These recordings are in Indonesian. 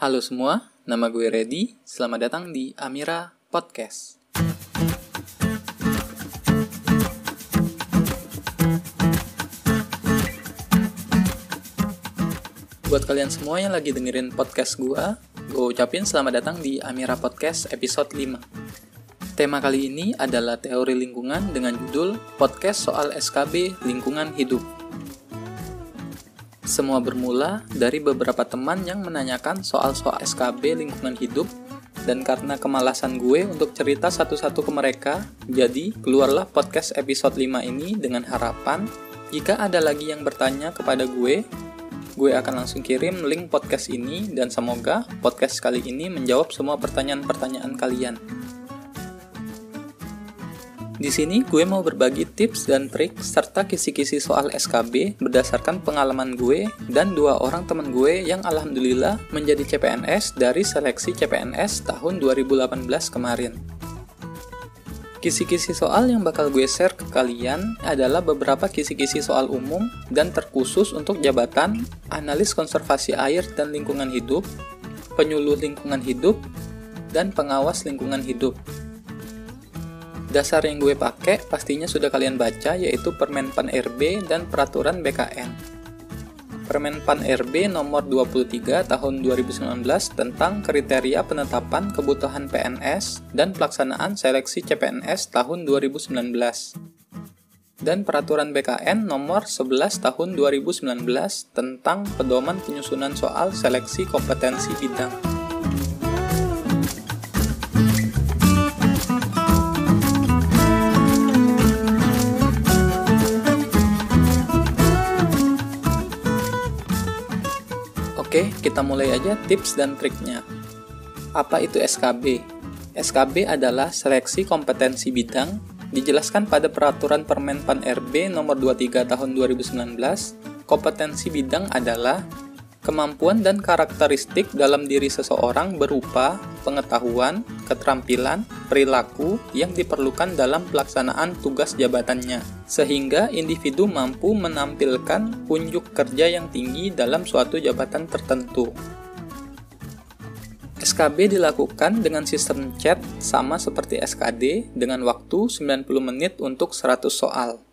Halo semua, nama gue Reddy. Selamat datang di Amira Podcast. Buat kalian semua yang lagi dengerin podcast gue ucapin selamat datang di Amira Podcast episode 5. Tema kali ini adalah teori lingkungan dengan judul Podcast soal SKB Lingkungan Hidup. Semua bermula dari beberapa teman yang menanyakan soal-soal SKB lingkungan hidup, dan karena kemalasan gue untuk cerita satu-satu ke mereka, jadi keluarlah podcast episode 5 ini dengan harapan jika ada lagi yang bertanya kepada gue akan langsung kirim link podcast ini, dan semoga podcast kali ini menjawab semua pertanyaan-pertanyaan kalian. Di sini gue mau berbagi tips dan trik serta kisi-kisi soal SKB berdasarkan pengalaman gue dan 2 orang teman gue yang alhamdulillah menjadi CPNS dari seleksi CPNS tahun 2018 kemarin. Kisi-kisi soal yang bakal gue share ke kalian adalah beberapa kisi-kisi soal umum dan terkhusus untuk jabatan analis konservasi air dan lingkungan hidup, penyuluh lingkungan hidup, dan pengawas lingkungan hidup. Dasar yang gue pakai pastinya sudah kalian baca, yaitu Permen Pan RB dan Peraturan BKN. Permen Pan RB nomor 23 tahun 2019 tentang kriteria penetapan kebutuhan PNS dan pelaksanaan seleksi CPNS tahun 2019. Dan Peraturan BKN nomor 11 tahun 2019 tentang pedoman penyusunan soal seleksi kompetensi bidang. Oke, kita mulai aja tips dan triknya. Apa itu SKB? SKB adalah seleksi kompetensi bidang, dijelaskan pada Peraturan Permen Pan RB nomor 23 tahun 2019. Kompetensi bidang adalah kemampuan dan karakteristik dalam diri seseorang berupa pengetahuan, keterampilan, perilaku yang diperlukan dalam pelaksanaan tugas jabatannya, sehingga individu mampu menampilkan unjuk kerja yang tinggi dalam suatu jabatan tertentu. SKB dilakukan dengan sistem chat sama seperti SKD dengan waktu 90 menit untuk 100 soal.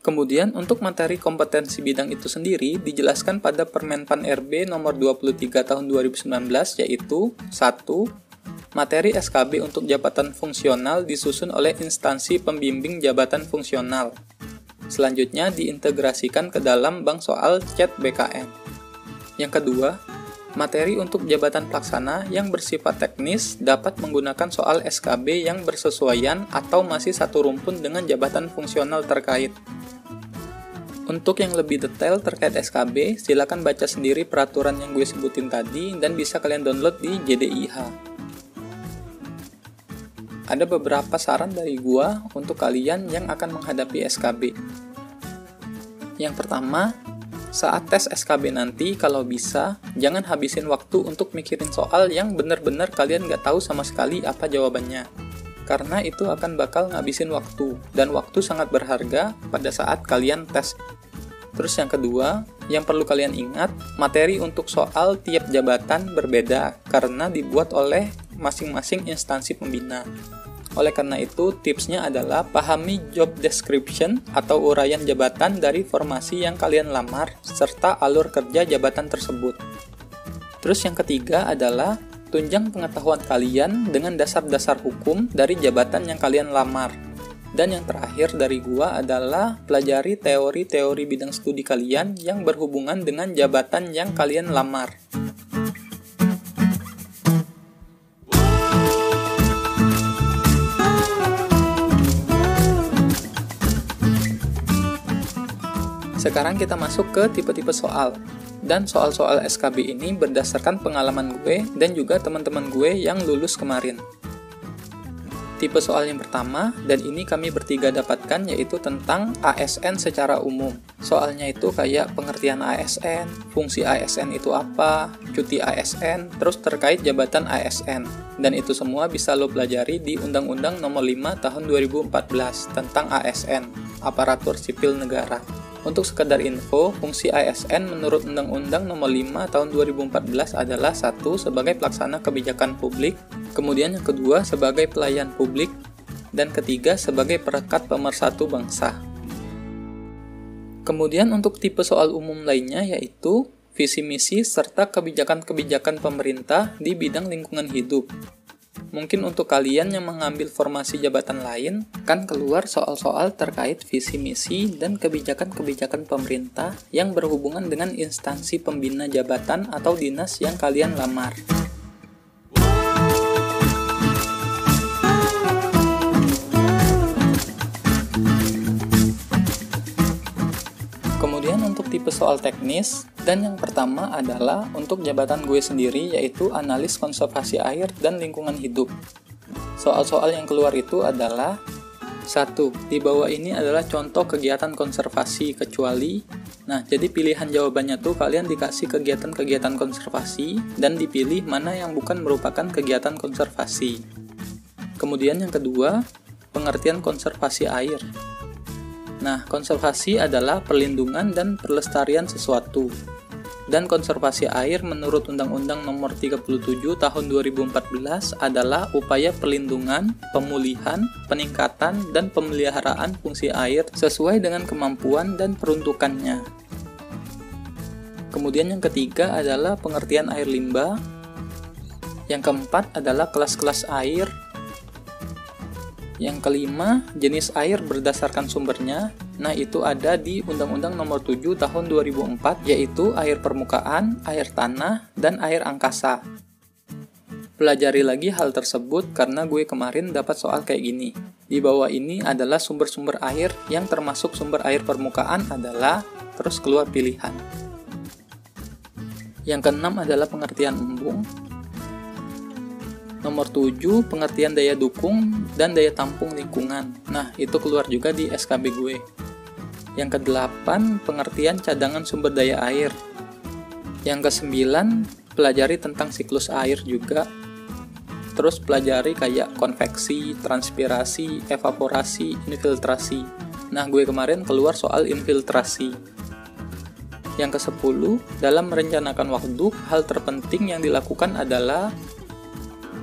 Kemudian untuk materi kompetensi bidang itu sendiri dijelaskan pada Permen Pan RB nomor 23 tahun 2019, yaitu 1. Materi SKB untuk jabatan fungsional disusun oleh instansi pembimbing jabatan fungsional. Selanjutnya diintegrasikan ke dalam bank soal chat BKN. Yang kedua, materi untuk jabatan pelaksana yang bersifat teknis dapat menggunakan soal SKB yang bersesuaian atau masih satu rumpun dengan jabatan fungsional terkait. Untuk yang lebih detail terkait SKB, silakan baca sendiri peraturan yang gue sebutin tadi dan bisa kalian download di JDIH. Ada beberapa saran dari gue untuk kalian yang akan menghadapi SKB. Yang pertama, saat tes SKB nanti, kalau bisa, jangan habisin waktu untuk mikirin soal yang benar-benar kalian nggak tahu sama sekali apa jawabannya. Karena itu akan bakal ngabisin waktu, dan waktu sangat berharga pada saat kalian tes. Terus yang kedua, yang perlu kalian ingat, materi untuk soal tiap jabatan berbeda karena dibuat oleh masing-masing instansi pembina. Oleh karena itu, tipsnya adalah pahami job description atau uraian jabatan dari formasi yang kalian lamar, serta alur kerja jabatan tersebut. Terus yang ketiga adalah tunjang pengetahuan kalian dengan dasar-dasar hukum dari jabatan yang kalian lamar. Dan yang terakhir dari gua adalah pelajari teori-teori bidang studi kalian yang berhubungan dengan jabatan yang kalian lamar. Sekarang kita masuk ke tipe-tipe soal. Dan soal-soal SKB ini berdasarkan pengalaman gue dan juga teman-teman gue yang lulus kemarin. Tipe soal yang pertama, dan ini kami bertiga dapatkan, yaitu tentang ASN secara umum. Soalnya itu kayak pengertian ASN, fungsi ASN itu apa, cuti ASN, terus terkait jabatan ASN. Dan itu semua bisa lo pelajari di Undang-Undang Nomor 5 Tahun 2014 tentang ASN, Aparatur Sipil Negara. Untuk sekedar info, fungsi ASN menurut Undang-Undang Nomor 5 Tahun 2014 adalah 1. Sebagai pelaksana kebijakan publik, kemudian yang kedua sebagai pelayan publik, dan ketiga sebagai perekat pemersatu bangsa. Kemudian untuk tipe soal umum lainnya yaitu visi misi serta kebijakan-kebijakan pemerintah di bidang lingkungan hidup. Mungkin untuk kalian yang mengambil formasi jabatan lain, kan keluar soal-soal terkait visi misi dan kebijakan-kebijakan pemerintah yang berhubungan dengan instansi pembina jabatan atau dinas yang kalian lamar. Kemudian untuk tipe soal teknis, dan yang pertama adalah untuk jabatan gue sendiri yaitu analis konservasi air dan lingkungan hidup. Soal-soal yang keluar itu adalah 1. Di bawah ini adalah contoh kegiatan konservasi kecuali. Nah, jadi pilihan jawabannya tuh kalian dikasih kegiatan-kegiatan konservasi dan dipilih mana yang bukan merupakan kegiatan konservasi. Kemudian yang kedua, pengertian konservasi air. Nah, konservasi adalah perlindungan dan pelestarian sesuatu. Dan konservasi air menurut Undang-Undang Nomor 37 Tahun 2014 adalah upaya perlindungan, pemulihan, peningkatan, dan pemeliharaan fungsi air sesuai dengan kemampuan dan peruntukannya. Kemudian yang ketiga adalah pengertian air limbah. Yang keempat adalah kelas-kelas air. Yang kelima, jenis air berdasarkan sumbernya. Nah, itu ada di Undang-Undang Nomor 7 Tahun 2004, yaitu air permukaan, air tanah, dan air angkasa. Pelajari lagi hal tersebut karena gue kemarin dapat soal kayak gini. Di bawah ini adalah sumber-sumber air yang termasuk sumber air permukaan adalah, terus keluar pilihan. Yang keenam adalah pengertian embung. Nomor 7, pengertian daya dukung dan daya tampung lingkungan. Nah, itu keluar juga di SKB gue. Yang ke-8, pengertian cadangan sumber daya air. Yang ke-9, pelajari tentang siklus air juga. Terus pelajari kayak konveksi, transpirasi, evaporasi, infiltrasi. Nah, gue kemarin keluar soal infiltrasi. Yang ke-10, dalam merencanakan waduk, hal terpenting yang dilakukan adalah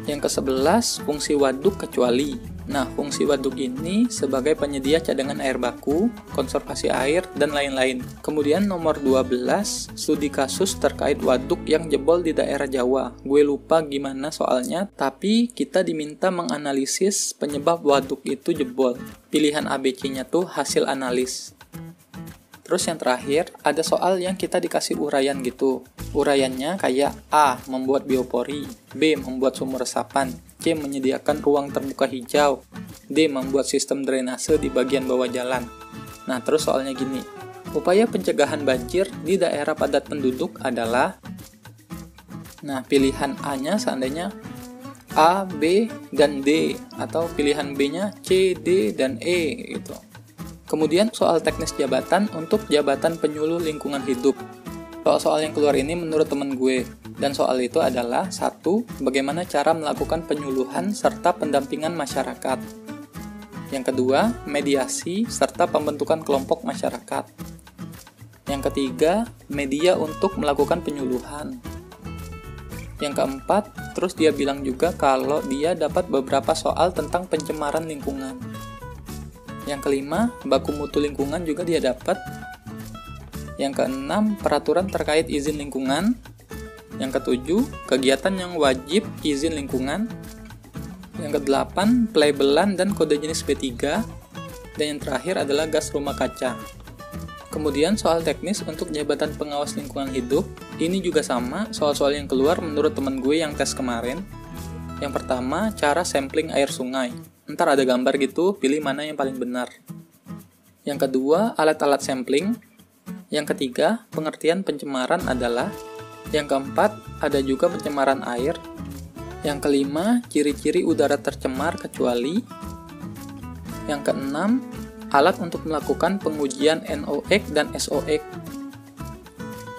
yang ke-11, fungsi waduk kecuali. Nah, fungsi waduk ini sebagai penyedia cadangan air baku, konservasi air, dan lain-lain. Kemudian nomor 12, studi kasus terkait waduk yang jebol di daerah Jawa. Gue lupa gimana soalnya, tapi kita diminta menganalisis penyebab waduk itu jebol. Pilihan ABC-nya tuh hasil analis. Terus yang terakhir, ada soal yang kita dikasih uraian gitu. Uraiannya kayak A. Membuat biopori, B. Membuat sumur resapan, C. Menyediakan ruang terbuka hijau, D. Membuat sistem drainase di bagian bawah jalan. Nah, terus soalnya gini. Upaya pencegahan banjir di daerah padat penduduk adalah. Nah, pilihan A-nya seandainya A, B, dan D. Atau pilihan B-nya C, D, dan E gitu. Kemudian soal teknis jabatan untuk jabatan penyuluh lingkungan hidup. Soal-soal yang keluar ini menurut temen gue. Dan soal itu adalah 1. Bagaimana cara melakukan penyuluhan serta pendampingan masyarakat. Yang kedua, mediasi serta pembentukan kelompok masyarakat. Yang ketiga, media untuk melakukan penyuluhan. Yang keempat, terus dia bilang juga kalau dia dapat beberapa soal tentang pencemaran lingkungan. Yang kelima, baku mutu lingkungan juga dia dapat. Yang keenam, peraturan terkait izin lingkungan. Yang ketujuh, kegiatan yang wajib izin lingkungan. Yang kedelapan, pelabelan dan kode jenis B3. Dan yang terakhir adalah gas rumah kaca. Kemudian soal teknis untuk jabatan pengawas lingkungan hidup. Ini juga sama, soal-soal yang keluar menurut temen gue yang tes kemarin. Yang pertama, cara sampling air sungai. Ntar ada gambar gitu, pilih mana yang paling benar. Yang kedua, alat-alat sampling. Yang ketiga, pengertian pencemaran adalah. Yang keempat, ada juga pencemaran air. Yang kelima, ciri-ciri udara tercemar kecuali. Yang keenam, alat untuk melakukan pengujian NOx dan SOx.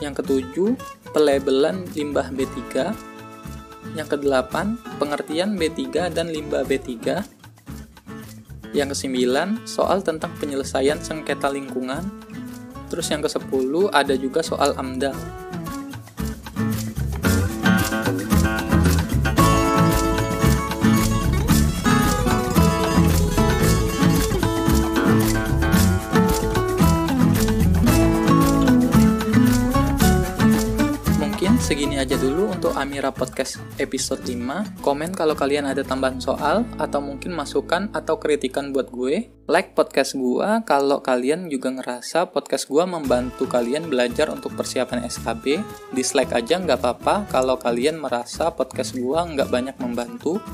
Yang ketujuh, pelabelan limbah B3. Yang kedelapan, pengertian B3 dan limbah B3. Yang kesembilan, soal tentang penyelesaian sengketa lingkungan. Terus yang ke-10 ada juga soal AMDAL. Segini aja dulu untuk Amira Podcast episode 5. Komen kalau kalian ada tambahan soal atau mungkin masukan atau kritikan buat gue. Like podcast gue kalau kalian juga ngerasa podcast gue membantu kalian belajar untuk persiapan SKB. Dislike aja nggak apa-apa kalau kalian merasa podcast gue nggak banyak membantu.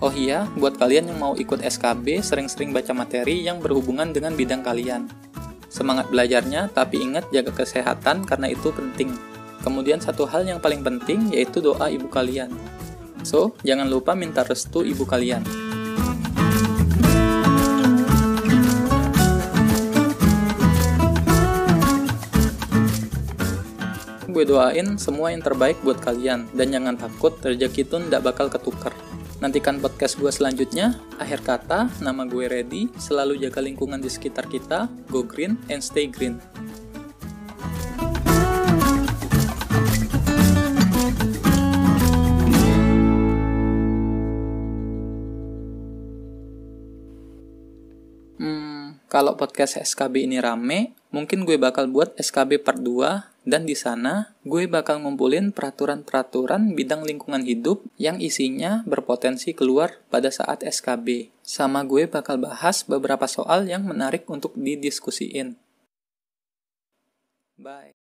Oh iya, buat kalian yang mau ikut SKB, sering-sering baca materi yang berhubungan dengan bidang kalian. Semangat belajarnya, tapi ingat jaga kesehatan karena itu penting. Kemudian satu hal yang paling penting yaitu doa ibu kalian. So, jangan lupa minta restu ibu kalian. Gue doain semua yang terbaik buat kalian. Dan jangan takut, rezeki itu nggak bakal ketukar. Nantikan podcast gue selanjutnya. Akhir kata, nama gue Reddy. Selalu jaga lingkungan di sekitar kita. Go green and stay green. Kalau podcast SKB ini rame, mungkin gue bakal buat SKB part 2, dan di sana gue bakal ngumpulin peraturan-peraturan bidang lingkungan hidup yang isinya berpotensi keluar pada saat SKB. Sama gue bakal bahas beberapa soal yang menarik untuk didiskusiin. Bye.